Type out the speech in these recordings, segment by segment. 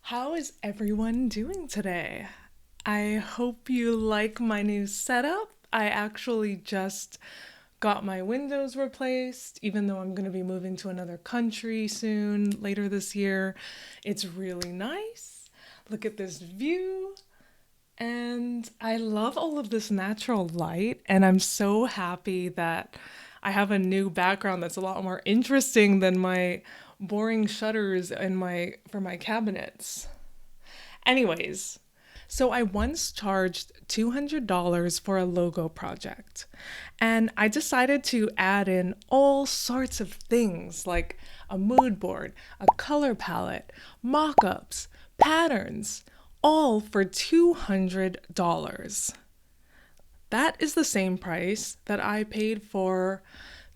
How is everyone doing today? I hope you like my new setup. I actually just got my windows replaced, even though I'm going to be moving to another country soon, later this year. It's really nice. Look at this view. And I love all of this natural light, and I'm so happy that I have a new background that's a lot more interesting than my boring shutters in my for my cabinets. Anyways, so I once charged $200 for a logo project, and I decided to add in all sorts of things like a mood board, a color palette, mockups, patterns, all for $200. That is the same price that I paid for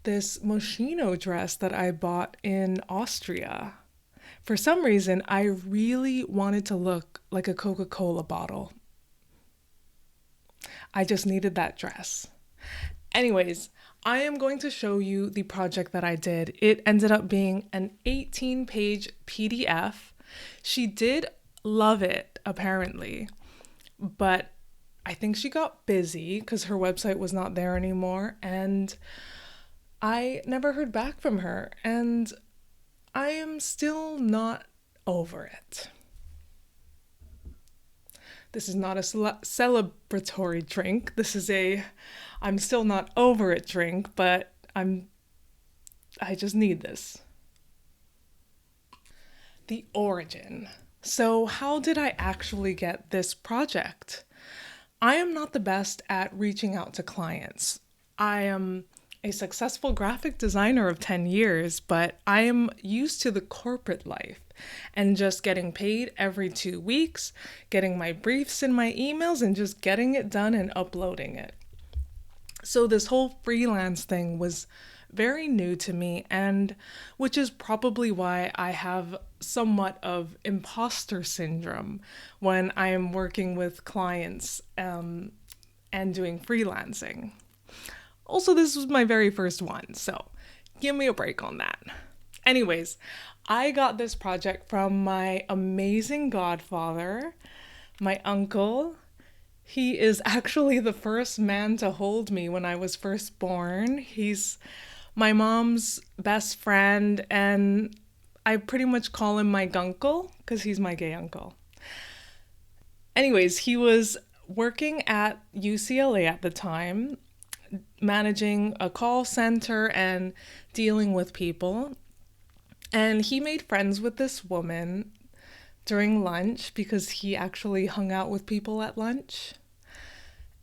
this Moschino dress that I bought in Austria. For some reason, I really wanted to look like a Coca-Cola bottle. I just needed that dress. Anyways, I am going to show you the project that I did. It ended up being an 18-page PDF. She did love it, apparently, but I think she got busy because her website was not there anymore, and I never heard back from her, and I am still not over it. This is not a celebratory drink. This is a I'm still not over it drink, but I just need this. The origin. So, how did I actually get this project? I am not the best at reaching out to clients. I am a successful graphic designer of 10 years, but I am used to the corporate life and just getting paid every 2 weeks, getting my briefs in my emails, and just getting it done and uploading it. So, this whole freelance thing was very new to me, and which is probably why I have somewhat of imposter syndrome when I am working with clients and doing freelancing. Also, this was my very first one, so give me a break on that. Anyways, I got this project from my amazing godfather, my uncle. He is actually the first man to hold me when I was first born. He's my mom's best friend, and I pretty much call him my gunkle because he's my gay uncle. Anyways, he was working at UCLA at the time, managing a call center and dealing with people. And he made friends with this woman during lunch because he actually hung out with people at lunch.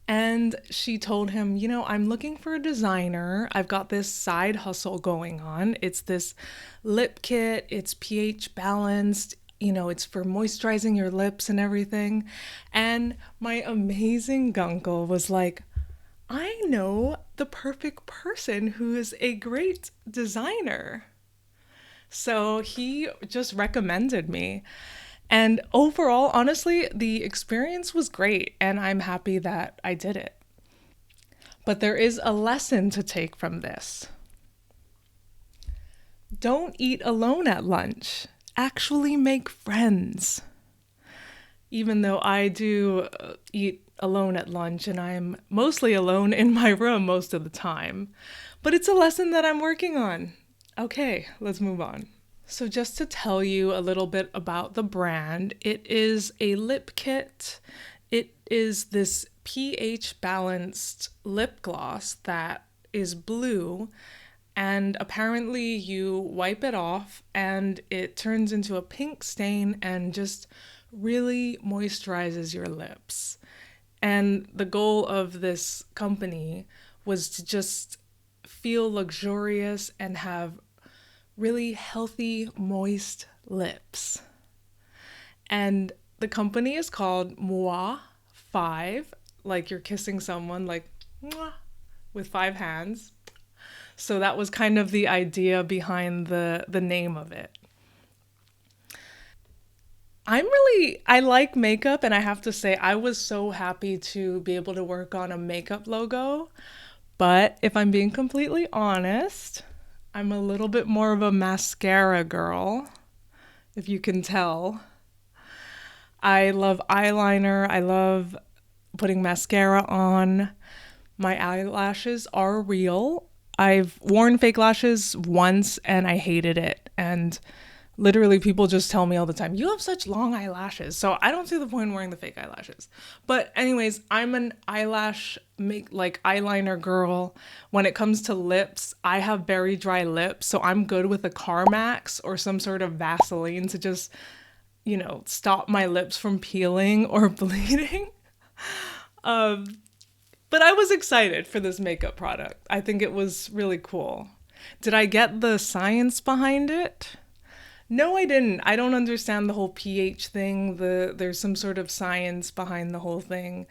And she told him, I'm looking for a designer. I've got this side hustle going on. It's this lip kit, it's pH balanced, it's for moisturizing your lips and everything. And my amazing gunkle was like, I know the perfect person who is a great designer. So he just recommended me. And overall, honestly, the experience was great, and I'm happy that I did it. But there is a lesson to take from this. Don't eat alone at lunch. Actually make friends. Even though I do eat alone at lunch, and I'm mostly alone in my room most of the time. But it's a lesson that I'm working on. Okay, let's move on. So just to tell you a little bit about the brand, it is a lip kit. It is this pH balanced lip gloss that is blue, and apparently you wipe it off and it turns into a pink stain and just really moisturizes your lips. And the goal of this company was to just feel luxurious and have really healthy, moist lips. And the company is called MUAH5, like you're kissing someone, like mwah, with 5 hands. So that was kind of the idea behind the name of it. I like makeup, and I have to say I was so happy to be able to work on a makeup logo. But if I'm being completely honest, I'm a little bit more of a mascara girl, if you can tell. I love eyeliner. I love putting mascara on. My eyelashes are real. I've worn fake lashes once and I hated it. And literally people just tell me all the time, you have such long eyelashes. So I don't see the point in wearing the fake eyelashes. But anyways, I'm an eyeliner girl. When it comes to lips, I have very dry lips. So I'm good with a Carmax or some sort of Vaseline to just, stop my lips from peeling or bleeding. But I was excited for this makeup product. I think it was really cool. Did I get the science behind it? No, I didn't. I don't understand the whole pH thing. There's some sort of science behind the whole thing.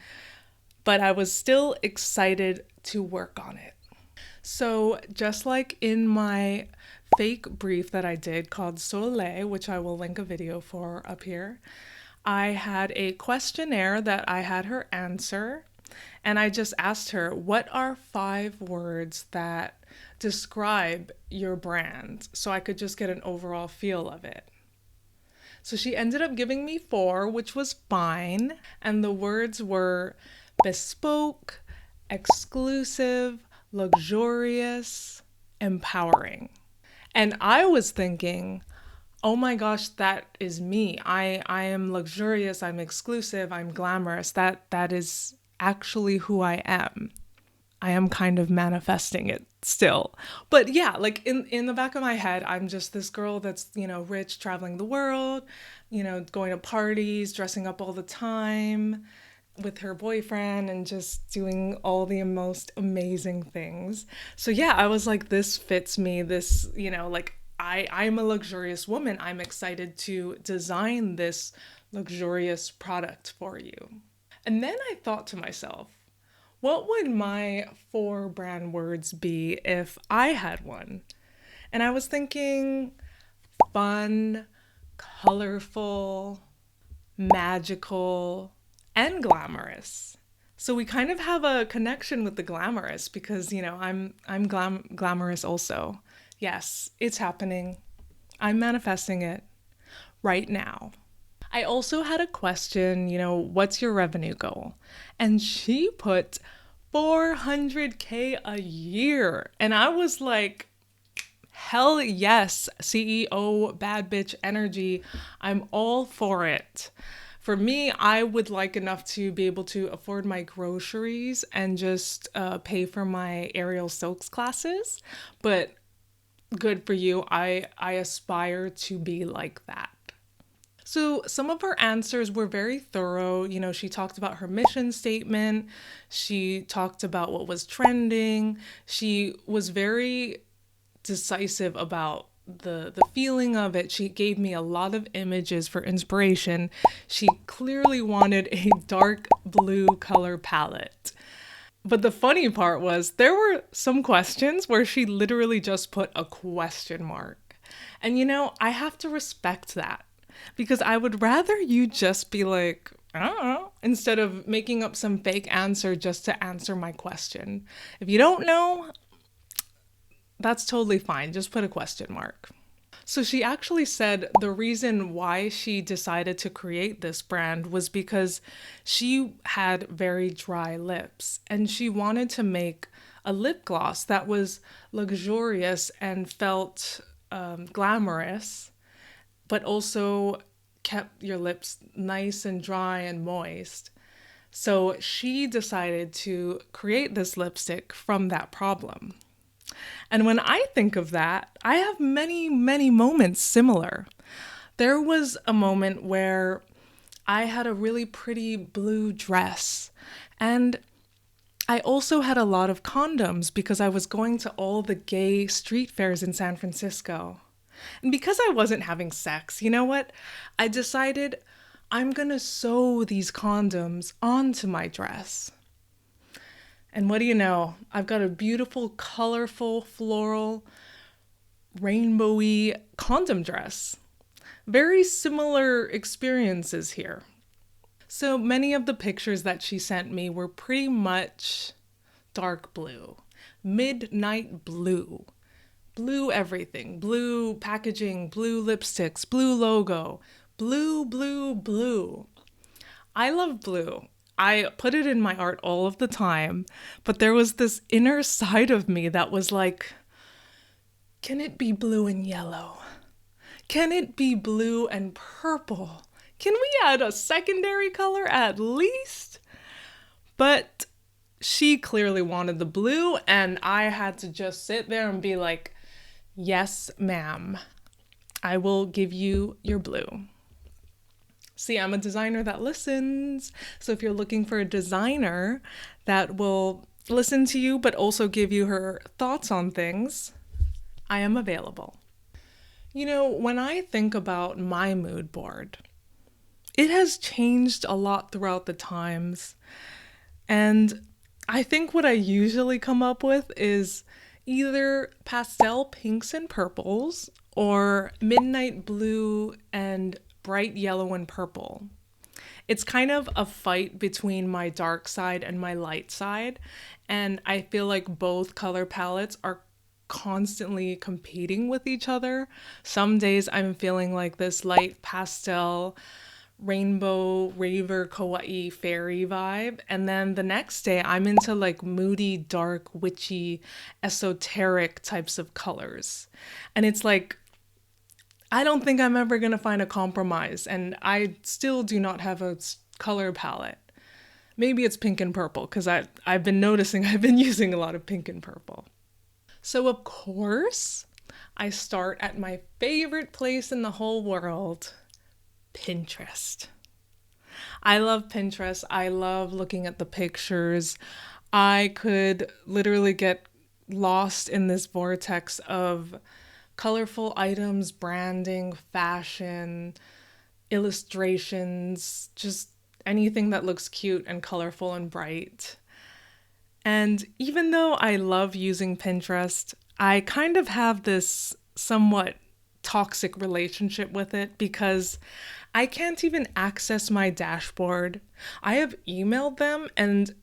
But I was still excited to work on it. So just like in my fake brief that I did called Soleil, which I will link a video for up here, I had a questionnaire that I had her answer. And I just asked her, what are 5 words that describe your brand? So I could just get an overall feel of it. So she ended up giving me 4, which was fine. And the words were bespoke, exclusive, luxurious, empowering. And I was thinking, oh my gosh, that is me. I am luxurious, I'm exclusive, I'm glamorous. That is actually who I am. I am kind of manifesting it still. But yeah, like in the back of my head, I'm just this girl that's, rich, traveling the world, going to parties, dressing up all the time with her boyfriend and just doing all the most amazing things. So yeah, I was like, this fits me. This, I'm a luxurious woman. I'm excited to design this luxurious product for you. And then I thought to myself, what would my 4 brand words be if I had one? And I was thinking fun, colorful, magical, and glamorous. So we kind of have a connection with the glamorous because, I'm glamorous also. Yes, it's happening. I'm manifesting it right now. I also had a question, what's your revenue goal? And she put 400K a year. And I was like, hell yes, CEO, bad bitch energy. I'm all for it. For me, I would like enough to be able to afford my groceries and just pay for my aerial silks classes. But good for you. I aspire to be like that. So some of her answers were very thorough. She talked about her mission statement. She talked about what was trending. She was very decisive about the feeling of it. She gave me a lot of images for inspiration. She clearly wanted a dark blue color palette. But the funny part was there were some questions where she literally just put a question mark. And I have to respect that. Because I would rather you just be like, I don't know, instead of making up some fake answer just to answer my question. If you don't know, that's totally fine. Just put a question mark. So she actually said the reason why she decided to create this brand was because she had very dry lips and she wanted to make a lip gloss that was luxurious and felt glamorous, but also kept your lips nice and dry and moist. So she decided to create this lipstick from that problem. And when I think of that, I have many, many moments similar. There was a moment where I had a really pretty blue dress, and I also had a lot of condoms because I was going to all the gay street fairs in San Francisco. And because I wasn't having sex, you know what? I decided I'm gonna sew these condoms onto my dress. And what do you know? I've got a beautiful, colorful, floral, rainbowy condom dress. Very similar experiences here. So many of the pictures that she sent me were pretty much dark blue, midnight blue. Blue everything, blue packaging, blue lipsticks, blue logo, blue, blue, blue. I love blue. I put it in my art all of the time, but there was this inner side of me that was like, can it be blue and yellow? Can it be blue and purple? Can we add a secondary color at least? But she clearly wanted the blue, and I had to just sit there and be like, yes, ma'am, I will give you your blue. See, I'm a designer that listens. So if you're looking for a designer that will listen to you, but also give you her thoughts on things, I am available. You know, when I think about my mood board, it has changed a lot throughout the times. And I think what I usually come up with is either pastel pinks and purples or midnight blue and bright yellow and purple. It's kind of a fight between my dark side and my light side, and I feel like both color palettes are constantly competing with each other. Some days I'm feeling like this light pastel rainbow raver kawaii fairy vibe, and then the next day I'm into like moody dark witchy esoteric types of colors, and it's like I don't think I'm ever gonna find a compromise, and I still do not have a color palette. Maybe it's pink and purple, because I've been noticing I've been using a lot of pink and purple. So of course I start at my favorite place in the whole world, Pinterest. I love Pinterest. I love looking at the pictures. I could literally get lost in this vortex of colorful items, branding, fashion, illustrations, just anything that looks cute and colorful and bright. And even though I love using Pinterest, I kind of have this somewhat toxic relationship with it because I can't even access my dashboard. I have emailed them and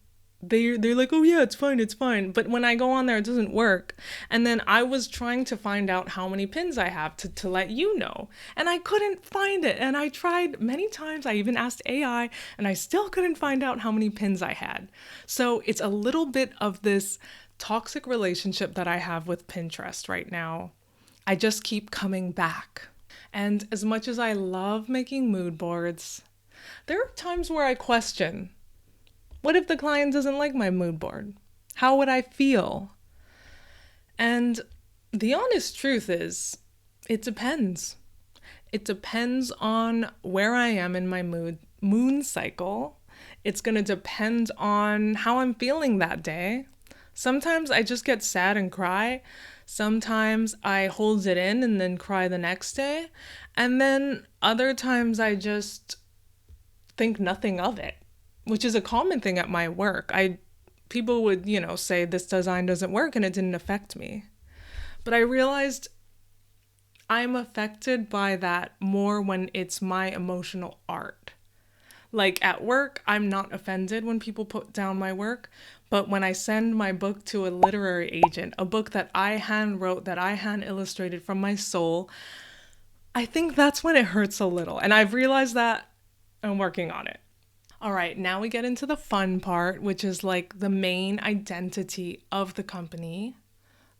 they're like, oh yeah, it's fine. But when I go on there, it doesn't work. And then I was trying to find out how many pins I have to let you know. And I couldn't find it. And I tried many times. I even asked AI and I still couldn't find out how many pins I had. So it's a little bit of this toxic relationship that I have with Pinterest right now. I just keep coming back. And as much as I love making mood boards, there are times where I question, what if the client doesn't like my mood board? How would I feel? And the honest truth is, it depends. It depends on where I am in my moon cycle. It's going to depend on how I'm feeling that day. Sometimes I just get sad and cry. Sometimes I hold it in and then cry the next day. And then other times I just think nothing of it, which is a common thing at my work. People would, say this design doesn't work and it didn't affect me. But I realized I'm affected by that more when it's my emotional art. Like at work, I'm not offended when people put down my work, but when I send my book to a literary agent, a book that I hand wrote, that I hand illustrated from my soul, I think that's when it hurts a little. And I've realized that I'm working on it. All right, now we get into the fun part, which is like the main identity of the company,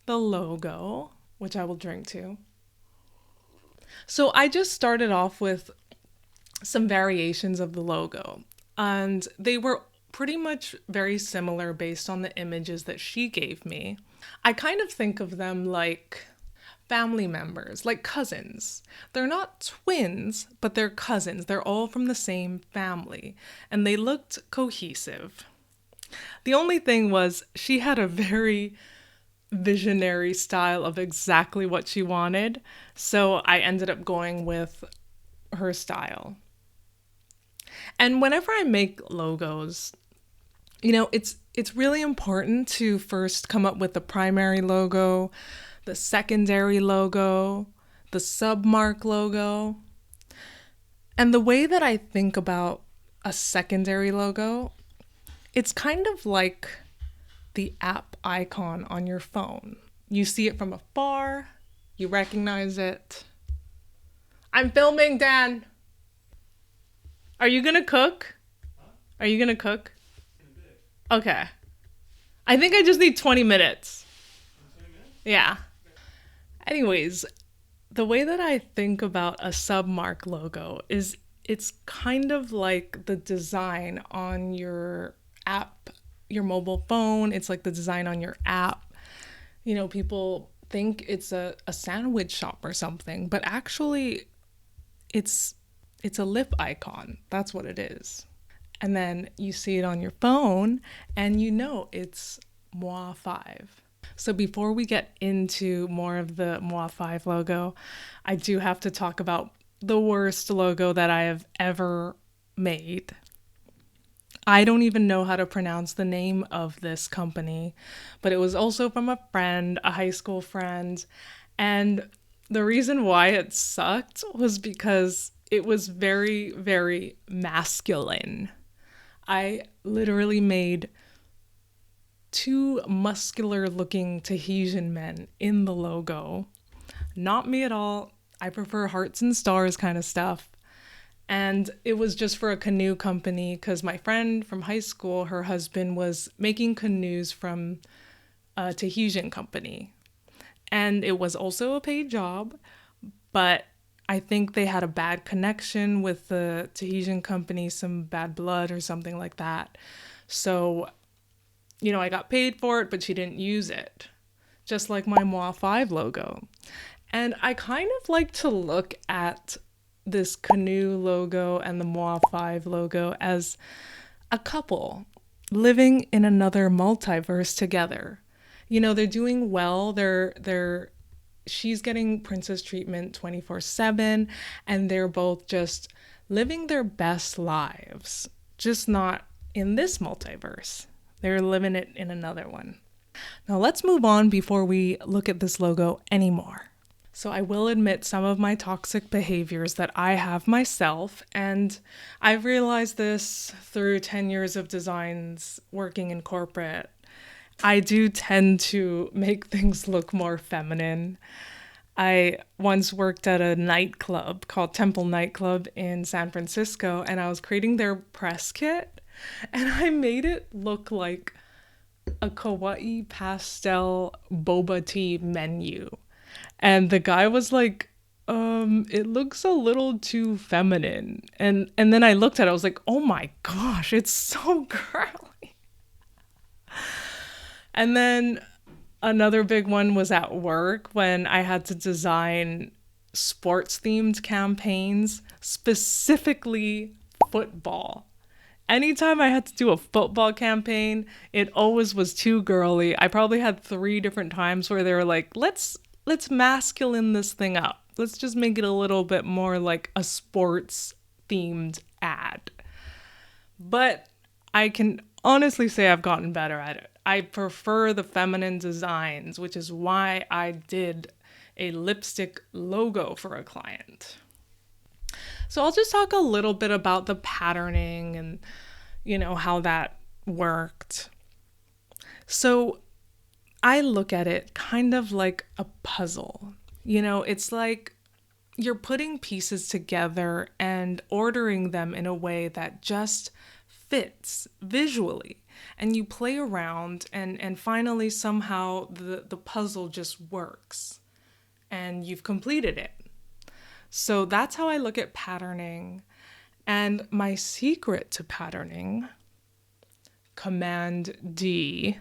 the logo, which I will drink to. So I just started off with some variations of the logo, and they were pretty much very similar based on the images that she gave me. I kind of think of them like family members, like cousins. They're not twins, but they're cousins. They're all from the same family, and they looked cohesive. The only thing was she had a very visionary style of exactly what she wanted, so I ended up going with her style. And whenever I make logos, it's really important to first come up with the primary logo, the secondary logo, the submark logo. And the way that I think about a secondary logo, it's kind of like the app icon on your phone. You see it from afar, you recognize it. I'm filming, Dan. Are you gonna cook? Are you gonna cook? Okay. I think I just need 20 minutes. Yeah. Anyways, the way that I think about a submark logo is it's kind of like the design on your app, your mobile phone. It's like the design on your app. You know, people think it's a sandwich shop or something, but actually it's a lip icon. That's what it is. And then you see it on your phone and you know it's MUAH5. So before we get into more of the MUAH5 logo, I do have to talk about the worst logo that I have ever made. I don't even know how to pronounce the name of this company, but it was also from a friend, a high school friend. And the reason why it sucked was because it was very, very masculine. I literally made two muscular looking Tahitian men in the logo. Not me at all. I prefer hearts and stars kind of stuff. And it was just for a canoe company because my friend from high school, her husband was making canoes from a Tahitian company. And it was also a paid job, but I think they had a bad connection with the Tahitian company, some bad blood or something like that. So, you know, I got paid for it, but she didn't use it. Just like my MUAH5 logo. And I kind of like to look at this canoe logo and the MUAH5 logo as a couple living in another multiverse together. You know, they're doing well. She's getting princess treatment 24/7 and they're both just living their best lives, just not in this multiverse. They're living it in another one. Now let's move on before we look at this logo anymore. So I will admit some of my toxic behaviors that I have myself, and I've realized this through 10 years of designs working in corporate. I do tend to make things look more feminine. I once worked at a nightclub called Temple Nightclub in San Francisco, and I was creating their press kit, and I made it look like a kawaii pastel boba tea menu. And the guy was like, it looks a little too feminine. And then I looked at it, I was like, oh my gosh, it's so girly. And then another big one was at work when I had to design sports themed campaigns, specifically football. Anytime I had to do a football campaign, it always was too girly. I probably had 3 different times where they were like, let's masculine this thing up. Let's just make it a little bit more like a sports themed ad. But I can honestly say I've gotten better at it. I prefer the feminine designs, which is why I did a lipstick logo for a client. So I'll just talk a little bit about the patterning and, you know, how that worked. So I look at it kind of like a puzzle. You know, it's like you're putting pieces together and ordering them in a way that just fits visually. And you play around and finally somehow the puzzle just works and you've completed it. So that's how I look at patterning. And my secret to patterning, Command D,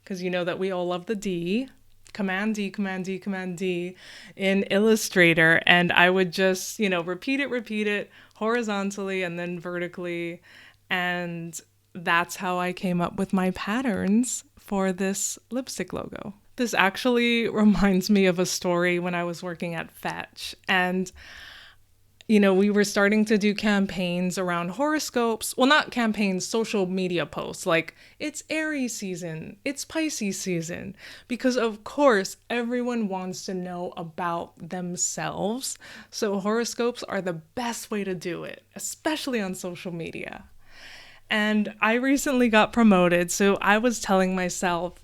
because you know that we all love the D, Command D, Command D, Command D in Illustrator. And I would just, you know, repeat it horizontally and then vertically. And that's how I came up with my patterns for this lipstick logo. This actually reminds me of a story when I was working at Fetch. And, you know, we were starting to do campaigns around horoscopes. Well, not campaigns, social media posts. Like, it's Aries season, it's Pisces season. Because, of course, everyone wants to know about themselves. So horoscopes are the best way to do it, especially on social media. And I recently got promoted, so I was telling myself,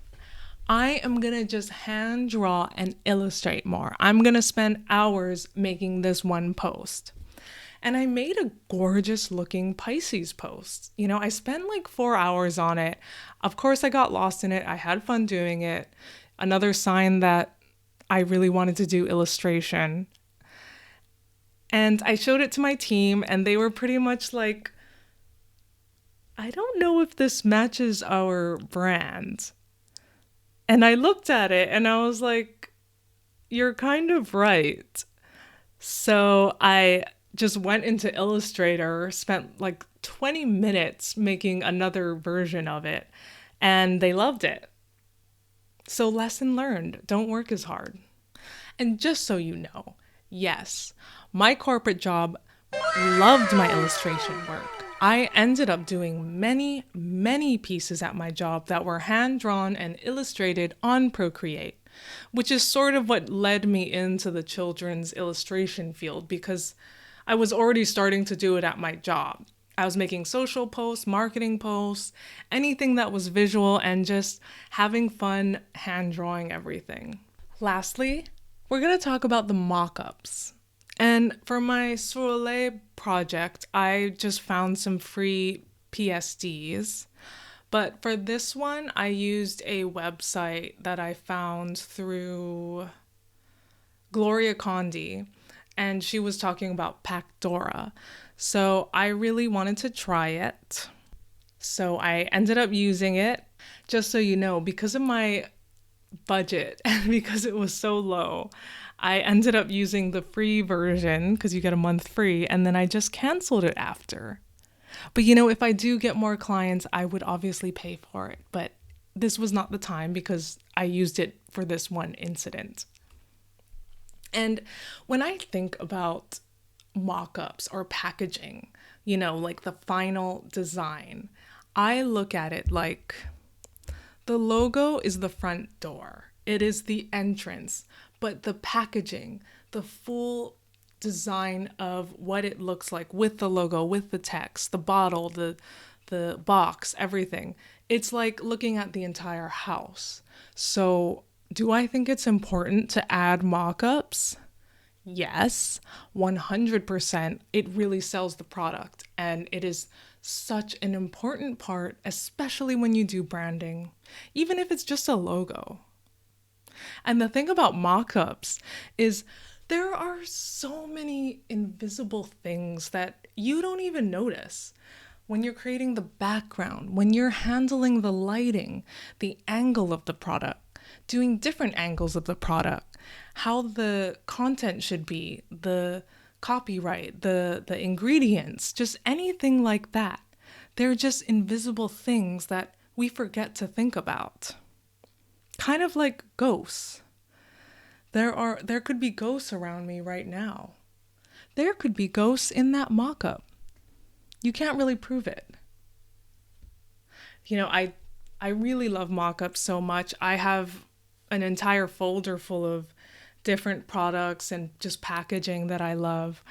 I am gonna just hand draw and illustrate more. I'm gonna spend hours making this one post. And I made a gorgeous looking Pisces post. You know, I spent like 4 hours on it. Of course, I got lost in it. I had fun doing it. Another sign that I really wanted to do illustration. And I showed it to my team, and they were pretty much like, I don't know if this matches our brand. And I looked at it and I was like, you're kind of right. So I just went into Illustrator, spent like 20 minutes making another version of it, and they loved it. So lesson learned, don't work as hard. And just so you know, yes, my corporate job loved my illustration work. I ended up doing many, many pieces at my job that were hand-drawn and illustrated on Procreate, which is sort of what led me into the children's illustration field because I was already starting to do it at my job. I was making social posts, marketing posts, anything that was visual, and just having fun hand drawing everything. Lastly, we're going to talk about the mockups. And for my Soleil project, I just found some free PSDs. But for this one, I used a website that I found through Gloria Condi, and she was talking about Pactora. So I really wanted to try it. So I ended up using it. Just so you know, because of my budget and because it was so low, I ended up using the free version because you get a month free, and then I just canceled it after. But you know, if I do get more clients, I would obviously pay for it. But this was not the time because I used it for this one incident. And when I think about mock-ups or packaging, you know, like the final design, I look at it like the logo is the front door. It is the entrance, but the packaging, the full design of what it looks like with the logo, with the text, the bottle, the box, everything. It's like looking at the entire house. So, do I think it's important to add mock-ups? Yes, 100%. It really sells the product, and it is such an important part, especially when you do branding, even if it's just a logo. And the thing about mock-ups is there are so many invisible things that you don't even notice. When you're creating the background, when you're handling the lighting, the angle of the product, doing different angles of the product, how the content should be, the copyright, the ingredients, just anything like that. They're just invisible things that we forget to think about. Kind of like ghosts. There could be ghosts around me right now. There could be ghosts in that mock-up. You can't really prove it. You know, I really love mock-ups so much. I have an entire folder full of different products and just packaging that I love.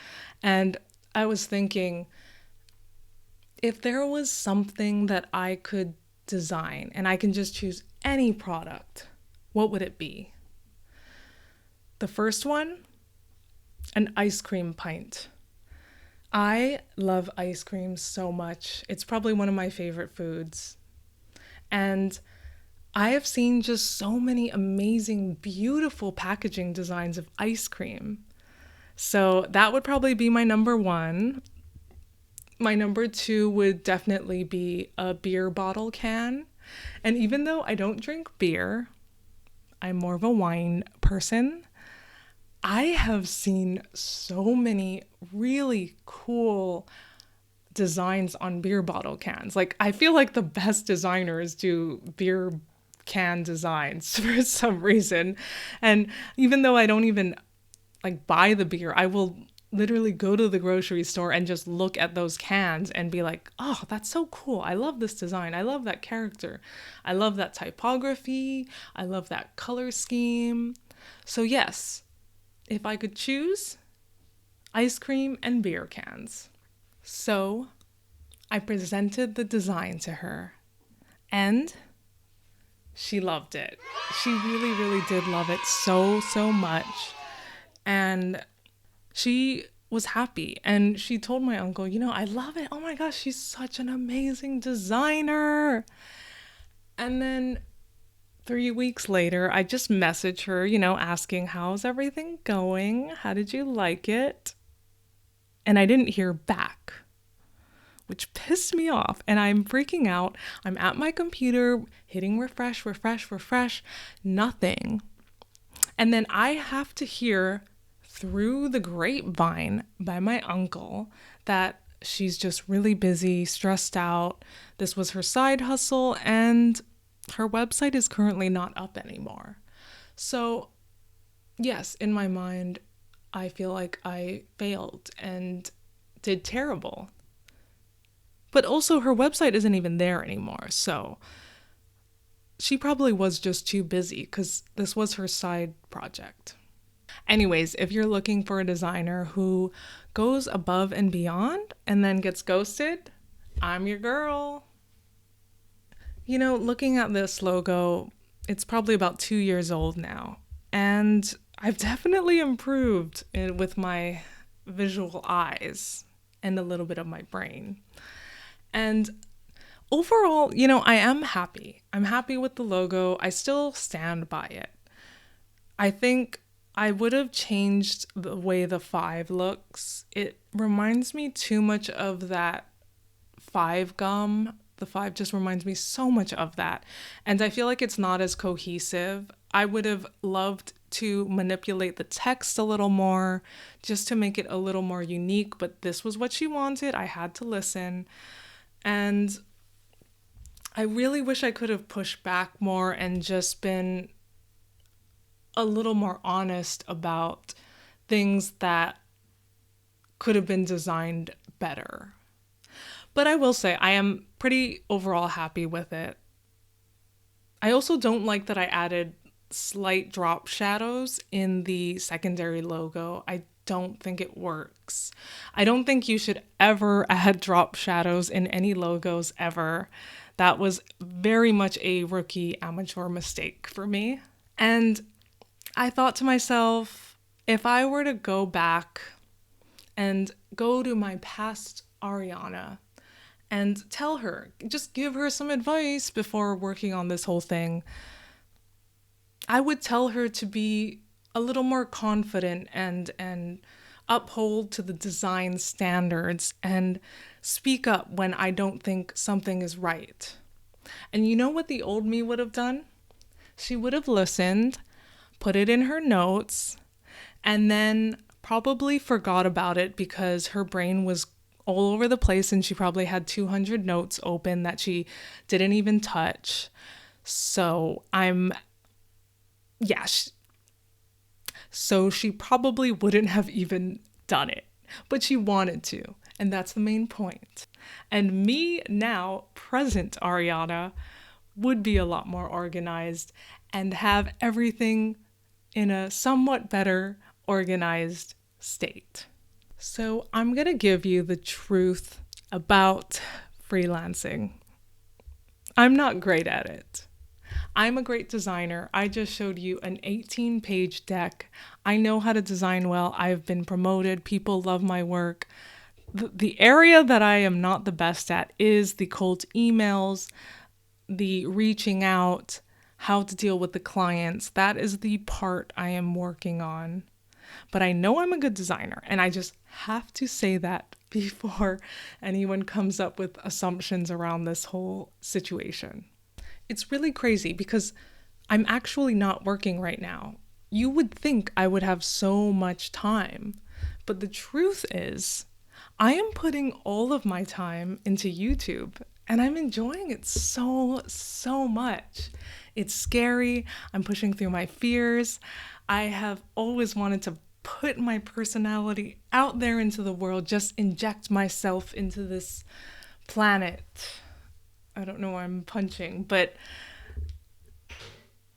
And I was thinking, if there was something that I could design and I can just choose any product, what would it be? The first one, an ice cream pint. I love ice cream so much. It's probably one of my favorite foods. And I have seen just so many amazing, beautiful packaging designs of ice cream. So that would probably be my number one. My number two would definitely be a beer bottle can. And even though I don't drink beer, I'm more of a wine person. I have seen so many really cool designs on beer bottle cans. Like, I feel like the best designers do beer can designs for some reason. And even though I don't even like buy the beer, I will literally go to the grocery store and just look at those cans and be like, oh, that's so cool. I love this design. I love that character. I love that typography. I love that color scheme. So yes, if I could choose, ice cream and beer cans. So I presented the design to her and she loved it. She really, really did love it so, so much. And she was happy. And she told my uncle, I love it. Oh my gosh, she's such an amazing designer. And then 3 weeks later, I just messaged her, asking, how's everything going? How did you like it? And I didn't hear back, which pissed me off. And I'm freaking out. I'm at my computer, hitting refresh, refresh, refresh, nothing. And then I have to hear through the grapevine by my uncle that she's just really busy, stressed out. This was her side hustle, and her website is currently not up anymore. So, yes, in my mind, I feel like I failed and did terrible. But also, her website isn't even there anymore. So, she probably was just too busy because this was her side project. Anyways, if you're looking for a designer who goes above and beyond and then gets ghosted, I'm your girl. Looking at this logo, it's probably about 2 years old now. And I've definitely improved with my visual eyes and a little bit of my brain. And overall, I am happy. I'm happy with the logo. I still stand by it. I think I would have changed the way the 5 looks. It reminds me too much of that 5 gum. The 5 just reminds me so much of that. And I feel like it's not as cohesive. I would have loved to manipulate the text a little more just to make it a little more unique, but this was what she wanted. I had to listen. And I really wish I could have pushed back more and just been a little more honest about things that could have been designed better. But I will say I am pretty overall happy with it. I also don't like that I added slight drop shadows in the secondary logo. I don't think it works. I don't think you should ever add drop shadows in any logos ever. That was very much a rookie amateur mistake for me. And I thought to myself, if I were to go back and go to my past Ariana and tell her, just give her some advice before working on this whole thing, I would tell her to be a little more confident and uphold to the design standards and speak up when I don't think something is right. And you know what the old me would have done? She would have listened, put it in her notes, and then probably forgot about it because her brain was all over the place and she probably had 200 notes open that she didn't even touch. So so she probably wouldn't have even done it, but she wanted to. And that's the main point. And me now, present Ariana, would be a lot more organized and have everything in a somewhat better organized state. So I'm going to give you the truth about freelancing. I'm not great at it. I'm a great designer. I just showed you an 18-page deck. I know how to design well. I've been promoted. People love my work. The area that I am not the best at is the cold emails, the reaching out, how to deal with the clients. That is the part I am working on. But I know I'm a good designer, and I just have to say that before anyone comes up with assumptions around this whole situation. It's really crazy because I'm actually not working right now. You would think I would have so much time, but the truth is, I am putting all of my time into YouTube and I'm enjoying it so much. It's scary. I'm pushing through my fears. I have always wanted to put my personality out there into the world, just inject myself into this planet. I don't know why I'm punching, but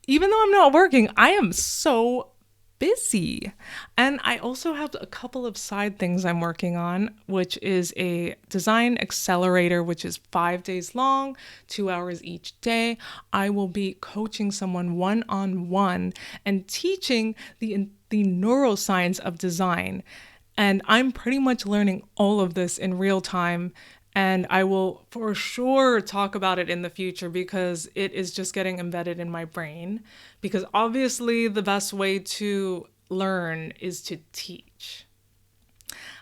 even though I'm not working, I am so busy. And I also have a couple of side things I'm working on, which is a design accelerator, which is 5 days long, 2 hours each day. I will be coaching someone one-on-one and teaching the neuroscience of design. And I'm pretty much learning all of this in real time. And I will for sure talk about it in the future because it is just getting embedded in my brain. Because obviously, the best way to learn is to teach.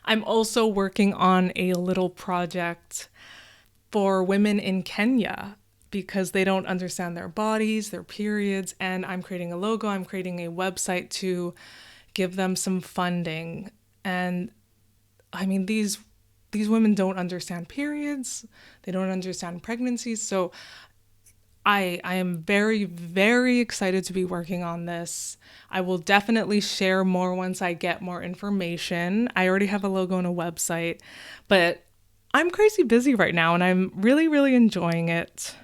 I'm also working on a little project for women in Kenya because they don't understand their bodies, their periods, and I'm creating a logo, I'm creating a website to give them some funding. And I mean these women don't understand periods, they don't understand pregnancies, so I am very, very excited to be working on this. I will definitely share more once I get more information. I already have a logo and a website, but I'm crazy busy right now and I'm really, really enjoying it.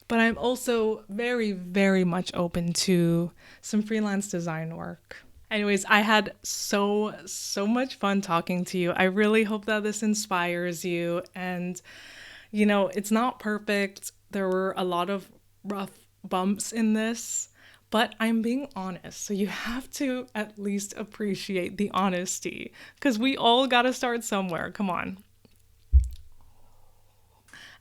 But I'm also very, very much open to some freelance design work. Anyways, I had so much fun talking to you. I really hope that this inspires you. And, it's not perfect. There were a lot of rough bumps in this, but I'm being honest. So you have to at least appreciate the honesty because we all got to start somewhere. Come on.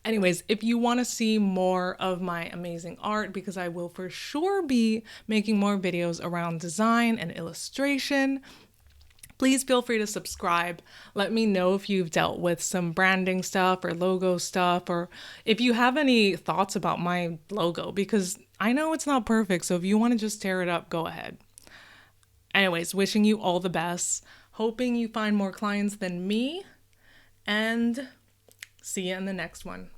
Anyways, if you want to see more of my amazing art, because I will for sure be making more videos around design and illustration, please feel free to subscribe. Let me know if you've dealt with some branding stuff or logo stuff, or if you have any thoughts about my logo, because I know it's not perfect. So if you want to just tear it up, go ahead. Anyways, wishing you all the best. Hoping you find more clients than me, and see you in the next one.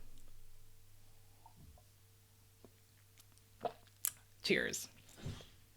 Cheers.